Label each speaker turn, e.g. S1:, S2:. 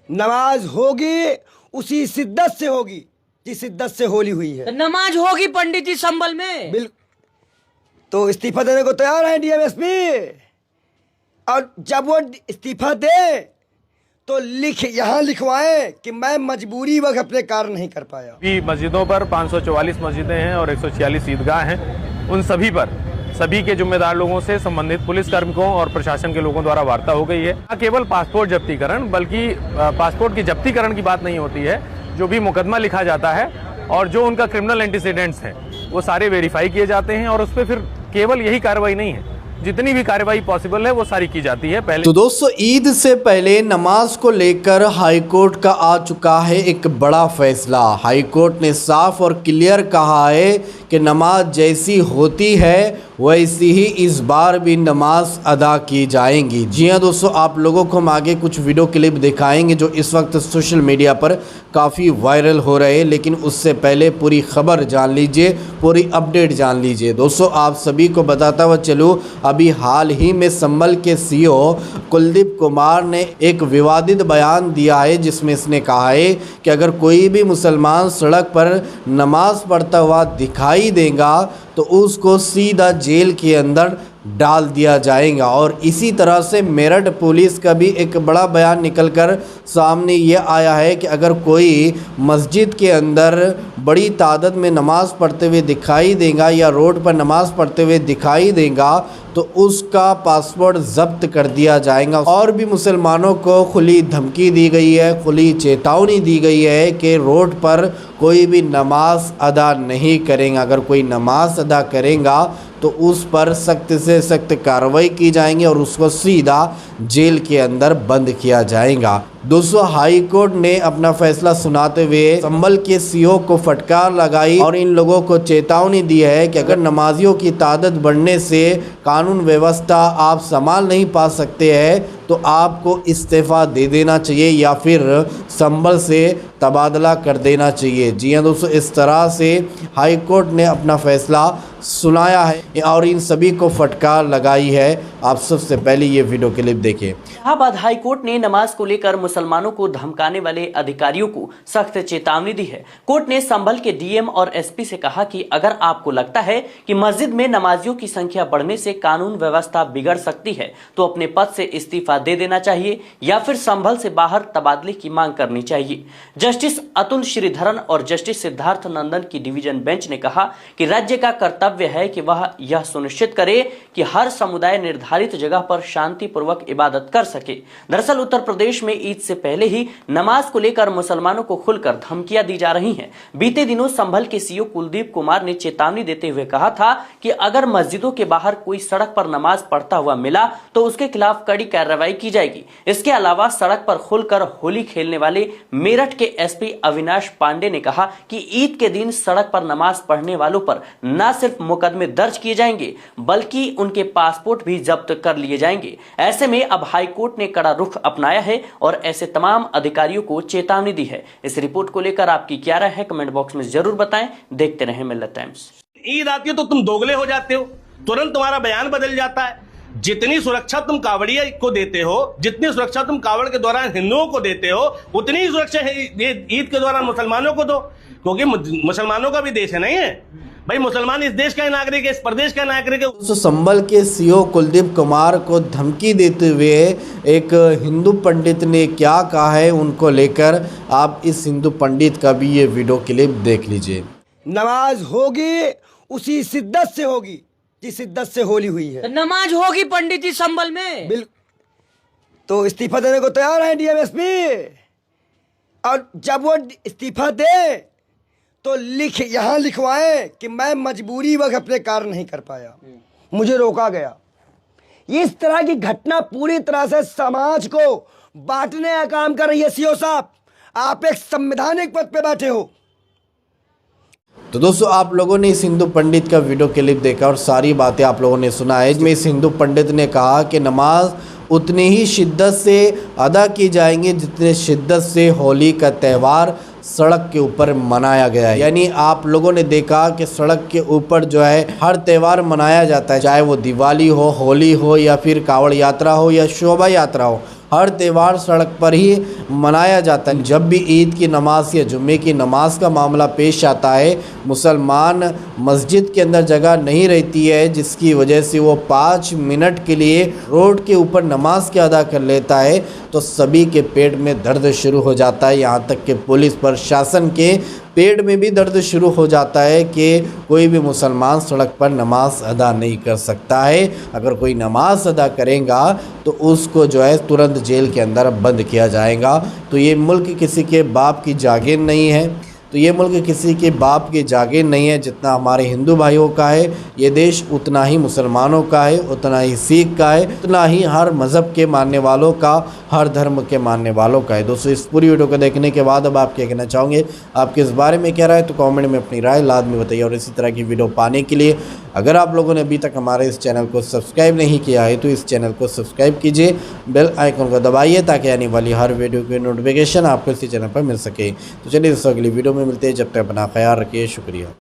S1: नमाज होगी उसी शिद्दत से होगी जिस शिद्दत से होली हुई है।
S2: तो नमाज होगी पंडित जी संभल में।
S1: बिल्कुल। तो इस्तीफा देने को तैयार है डीएमएसपी, और जब वो इस्तीफा दे तो यहाँ लिखवाएं कि मैं मजबूरी वक्त अपने कार्य नहीं कर पाया।
S3: भी मस्जिदों पर 544 मस्जिदें हैं और 146 ईदगाह हैं। उन सभी पर सभी के जिम्मेदार लोगों से संबंधित पुलिस कार्मिकों और प्रशासन के लोगों द्वारा वार्ता हो गई है। न केवल पासपोर्ट जब्तीकरण बल्कि पासपोर्ट की जब्तीकरण की बात नहीं होती है। जो भी मुकदमा लिखा जाता है और जो उनका क्रिमिनल एंटीसीडेंट्स हैं वो सारे वेरीफाई किए जाते हैं और उस पर फिर केवल यही कार्रवाई नहीं है, जितनी भी कार्रवाई पॉसिबल है वो सारी की जाती है। पहले
S4: तो दोस्तों, ईद से पहले नमाज को लेकर हाईकोर्ट का आ चुका है एक बड़ा फैसला। हाईकोर्ट ने साफ और क्लियर कहा है कि नमाज जैसी होती है वैसी ही इस बार भी नमाज अदा की जाएंगी। जी हाँ दोस्तों, आप लोगों को हम आगे कुछ वीडियो क्लिप दिखाएंगे जो इस वक्त सोशल मीडिया पर काफ़ी वायरल हो रहे हैं, लेकिन उससे पहले पूरी खबर जान लीजिए, पूरी अपडेट जान लीजिए। दोस्तों, आप सभी को बताता हुआ चलूँ, अभी हाल ही में संभल के सीओ कुलदीप कुमार ने एक विवादित बयान दिया है जिसमें इसने कहा है कि अगर कोई भी मुसलमान सड़क पर नमाज पढ़ता हुआ दिखाई देगा तो उसको सीधा जेल के अंदर डाल दिया जाएगा। और इसी तरह से मेरठ पुलिस का भी एक बड़ा बयान निकलकर सामने ये आया है कि अगर कोई मस्जिद के अंदर बड़ी तादाद में नमाज़ पढ़ते हुए दिखाई देगा या रोड पर नमाज़ पढ़ते हुए दिखाई देगा तो उसका पासपोर्ट जब्त कर दिया जाएगा। और भी मुसलमानों को खुली धमकी दी गई है, खुली चेतावनी दी गई है कि रोड पर कोई भी नमाज अदा नहीं करेगा। अगर कोई नमाज अदा करेगा तो उस पर सख्त से सख्त कार्रवाई की जाएंगी और उसको सीधा जेल के अंदर बंद किया जाएगा। दोस्तों, हाई कोर्ट ने अपना फैसला सुनाते हुए संभल के सीओ को फटकार लगाई और इन लोगों को चेतावनी दी है कि अगर नमाजियों की तादाद बढ़ने से कानून व्यवस्था आप संभाल नहीं पा सकते हैं तो आपको इस्तीफा दे देना चाहिए या फिर संभल से तबादला कर देना चाहिए। जी हाँ दोस्तों, इस तरह से हाई कोर्ट ने अपना फैसला सुनाया है और इन सभी को फटकार लगाई है। आप सबसे पहले ये वीडियो क्लिप देखिए।
S2: इलाहाबाद हाई कोर्ट ने नमाज को लेकर मुसलमानों को धमकाने वाले अधिकारियों को सख्त चेतावनी दी है। कोर्ट ने संभल के डीएम और एसपी से कहा कि अगर आपको लगता है कि मस्जिद में नमाजियों की संख्या बढ़ने से कानून व्यवस्था बिगड़ सकती है तो अपने पद से इस्तीफा दे देना चाहिए या फिर संभल से बाहर तबादले की मांग करनी चाहिए। जस्टिस अतुल श्रीधरन और जस्टिस सिद्धार्थ नंदन की डिवीजन बेंच ने कहा कि राज्य का कर्तव्य है कि वह यह सुनिश्चित करे कि हर समुदाय निर्धारित जगह पर शांतिपूर्वक इबादत कर सके। दरअसल उत्तर प्रदेश में ईद से पहले ही नमाज को लेकर मुसलमानों को खुलकर धमकियां दी जा रही हैं। बीते दिनों संभल के सीओ कुलदीप कुमार ने चेतावनी देते हुए कहा था कि अगर मस्जिदों के बाहर कोई सड़क पर नमाज पढ़ता हुआ मिला तो उसके खिलाफ कड़ी कार्रवाई की जाएगी। इसके अलावा सड़क पर खुलकर होली खेलने वाले मेरठ के एसपी अविनाश पांडे ने कहा कि ईद के दिन सड़क पर नमाज पढ़ने वालों पर न सिर्फ मुकदमे दर्ज किए जाएंगे बल्कि उनके पासपोर्ट भी जब्त कर लिए जाएंगे। ऐसे में अब हाईकोर्ट ने कड़ा रुख अपनाया है और ऐसे तमाम अधिकारियों को चेतावनी दी है। इस रिपोर्ट को लेकर आपकी क्या राय है कमेंट बॉक्स में जरूर बताएं। देखते रहें मिल्लत टाइम्स।
S5: ईद आती है तो तुम दोगले हो जाते हो, तुरंत तुम्हारा बयान बदल जाता है। जितनी सुरक्षा तुम कावड़िया को देते हो, जितनी सुरक्षा तुम कावड़ के दौरान हिंदुओं को देते हो, उतनी ही सुरक्षा ये ईद के दौरान मुसलमानों को दो, क्योंकि मुसलमानों का भी देश है, नहीं है भाई? मुसलमान इस देश का नागरिक है, इस प्रदेश का नागरिक है।
S4: तो संभल के सीओ कुलदीप कुमार को धमकी देते हुए एक हिंदू पंडित ने क्या कहा है उनको लेकर आप इस हिंदू पंडित का भी ये वीडियो क्लिप देख लीजिए।
S1: नमाज होगी उसी शिद्दत से होगी जिस शिद्दत से होली हुई है।
S2: तो नमाज होगी पंडित जी संभल में।
S1: बिल्कुल। तो इस्तीफा देने को तैयार है डीएमएसपी, और जब वो इस्तीफा दे तो यहाँ लिखवाएं कि मैं मजबूरी वक्त अपने कार्य नहीं कर पाया, मुझे रोका गया। इस तरह की घटना पूरी तरह से समाज को बांटने का काम कर रही है। सीओ साहब, आप एक संवैधानिक पद पे बैठे हो।
S4: तो दोस्तों, आप लोगों ने इस हिंदू पंडित का वीडियो क्लिप देखा और सारी बातें आप लोगों ने सुना है। इसमें इस हिंदू पंडित ने कहा कि नमाज उतनी ही शिद्दत से अदा की जाएंगी जितने शिद्दत से होली का त्यौहार सड़क के ऊपर मनाया गया है। यानी आप लोगों ने देखा कि सड़क के ऊपर जो है हर त्यौहार मनाया जाता है, चाहे वो दिवाली हो, होली हो या फिर कावड़ यात्रा हो या शोभा यात्रा हो, हर त्यौहार सड़क पर ही मनाया जाता है। जब भी ईद की नमाज या जुम्मे की नमाज का मामला पेश आता है, मुसलमान मस्जिद के अंदर जगह नहीं रहती है, जिसकी वजह से वो 5 मिनट के लिए रोड के ऊपर नमाज के अदा कर लेता है, तो सभी के पेट में दर्द शुरू हो जाता है। यहाँ तक कि पुलिस प्रशासन के पेट में भी दर्द शुरू हो जाता है कि कोई भी मुसलमान सड़क पर नमाज अदा नहीं कर सकता है। अगर कोई नमाज अदा करेगा तो उसको जो है तुरंत जेल के अंदर बंद किया जाएगा। तो ये मुल्क किसी के बाप की जागीर नहीं है, तो ये मुल्क किसी के बाप की जागीर नहीं है। जितना हमारे हिंदू भाइयों का है ये देश, उतना ही मुसलमानों का है, उतना ही सिख का है, उतना ही हर मज़हब के मानने वालों का, हर धर्म के मानने वालों का है। दोस्तों, इस पूरी वीडियो को देखने के बाद अब आप क्या कहना चाहोगे, आपके इस बारे में क्या राय, तो कमेंट में अपनी राय लाजमी बताइए। और इसी तरह की वीडियो पाने के लिए अगर आप लोगों ने अभी तक हमारे इस चैनल को सब्सक्राइब नहीं किया है तो इस चैनल को सब्सक्राइब कीजिए, बेल आइकन को दबाइए ताकि आने वाली हर वीडियो की नोटिफिकेशन आपको इसी चैनल पर मिल सके। तो चलिए दोस्तों, अगली वीडियो में मिलते हैं। जब तक अपना ख्याल रखिए, शुक्रिया।